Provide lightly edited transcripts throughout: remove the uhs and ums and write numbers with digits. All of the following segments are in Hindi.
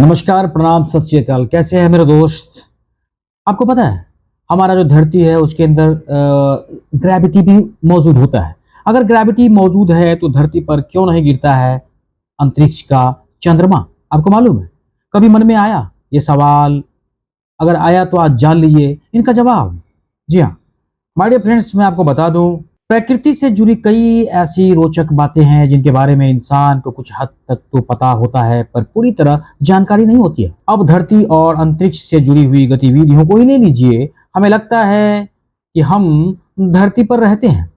नमस्कार, प्रणाम, सत श्री अकाल। कैसे हैं मेरे दोस्त? आपको पता है हमारा जो धरती है उसके अंदर ग्रेविटी भी मौजूद होता है। अगर ग्रेविटी मौजूद है तो धरती पर क्यों नहीं गिरता है अंतरिक्ष का चंद्रमा? आपको मालूम है? कभी मन में आया ये सवाल? अगर आया तो आज जान लीजिए इनका जवाब। जी हाँ माय डियर फ्रेंड्स, मैं आपको बता दूं, प्रकृति से जुड़ी कई ऐसी रोचक बातें हैं जिनके बारे में इंसान को कुछ हद तक तो पता होता है पर पूरी तरह जानकारी नहीं होती है। अब धरती और अंतरिक्ष से जुड़ी हुई गतिविधियों को ही ले लीजिए। हमें लगता है कि हम धरती पर रहते हैं,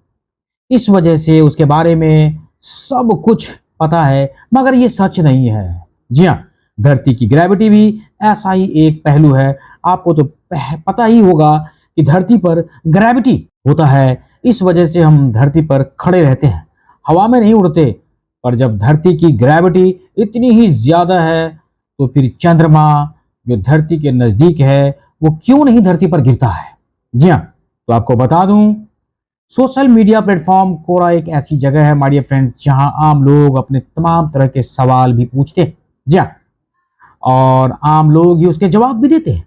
इस वजह से उसके बारे में सब कुछ पता है, मगर ये सच नहीं है। जी हाँ, धरती की ग्रेविटी भी ऐसा ही एक पहलू है। आपको तो पता ही होगा कि धरती पर ग्रेविटी होता है, इस वजह से हम धरती पर खड़े रहते हैं, हवा में नहीं उड़ते। पर जब धरती की ग्रेविटी इतनी ही ज्यादा है तो फिर चंद्रमा जो धरती के नजदीक है वो क्यों नहीं धरती पर गिरता है? जी हाँ, तो आपको बता दूं, सोशल मीडिया प्लेटफॉर्म कोरा एक ऐसी जगह है माय डियर फ्रेंड्स जहां आम लोग अपने तमाम तरह के सवाल भी पूछते हैं। जी हाँ, और आम लोग ही उसके जवाब भी देते हैं।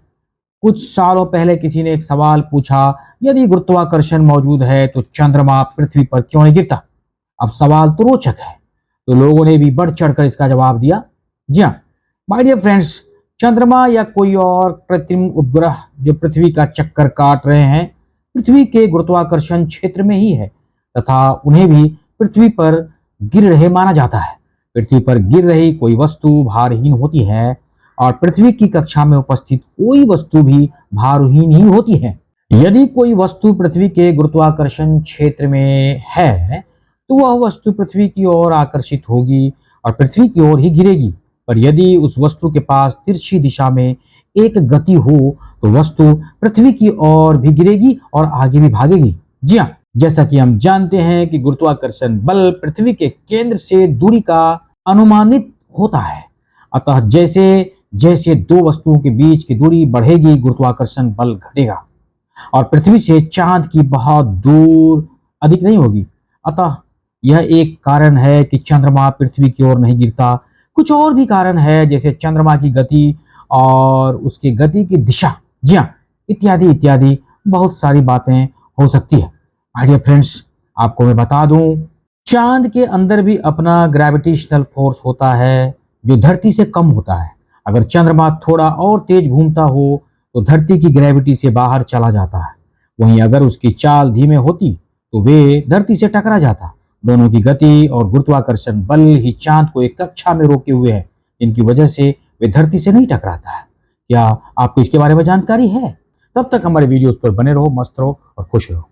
कुछ सालों पहले किसी ने एक सवाल पूछा, यदि गुरुत्वाकर्षण मौजूद है तो चंद्रमा पृथ्वी पर क्यों नहीं गिरता? अब सवाल तो रोचक है, तो लोगों ने भी बढ़ चढ़कर इसका जवाब दिया। जी हाँ माय डियर फ्रेंड्स, चंद्रमा या कोई और कृत्रिम उपग्रह जो पृथ्वी का चक्कर काट रहे हैं पृथ्वी के गुरुत्वाकर्षण क्षेत्र में ही है, तथा उन्हें भी पृथ्वी पर गिर रहे माना जाता है। पृथ्वी पर गिर रही कोई वस्तु भारहीन होती है और पृथ्वी की कक्षा में उपस्थित कोई वस्तु भी भारहीन ही होती है। यदि कोई वस्तु पृथ्वी के गुरुत्वाकर्षण क्षेत्र में है तो वह वस्तु पृथ्वी की ओर आकर्षित होगी और पृथ्वी की ओर ही गिरेगी। पर यदि उस वस्तु के पास तिरछी दिशा में एक गति हो तो वस्तु पृथ्वी की ओर भी गिरेगी और आगे भी भागेगी। जी हाँ, जैसा कि हम जानते हैं कि गुरुत्वाकर्षण बल पृथ्वी के केंद्र से दूरी का अनुमानित होता है। अतः जैसे जैसे दो वस्तुओं के बीच की दूरी बढ़ेगी गुरुत्वाकर्षण बल घटेगा और पृथ्वी से चांद की बहुत दूर अधिक नहीं होगी। अतः यह एक कारण है कि चंद्रमा पृथ्वी की ओर नहीं गिरता। कुछ और भी कारण है, जैसे चंद्रमा की गति और उसकी गति की दिशा। जी हाँ, इत्यादि इत्यादि बहुत सारी बातें हो सकती है। माय डियर फ्रेंड्स, आपको मैं बता दूं, चांद के अंदर भी अपना ग्रेविटेशनल फोर्स होता है जो धरती से कम होता है। अगर चंद्रमा थोड़ा और तेज घूमता हो तो धरती की ग्रेविटी से बाहर चला जाता है। वहीं अगर उसकी चाल धीमे होती तो वे धरती से टकरा जाता। दोनों की गति और गुरुत्वाकर्षण बल ही चांद को एक कक्षा में रोके हुए है, इनकी वजह से वे धरती से नहीं टकराता है। क्या आपको इसके बारे में जानकारी है? तब तक हमारे वीडियोस पर बने रहो, मस्त रहो और खुश रहो।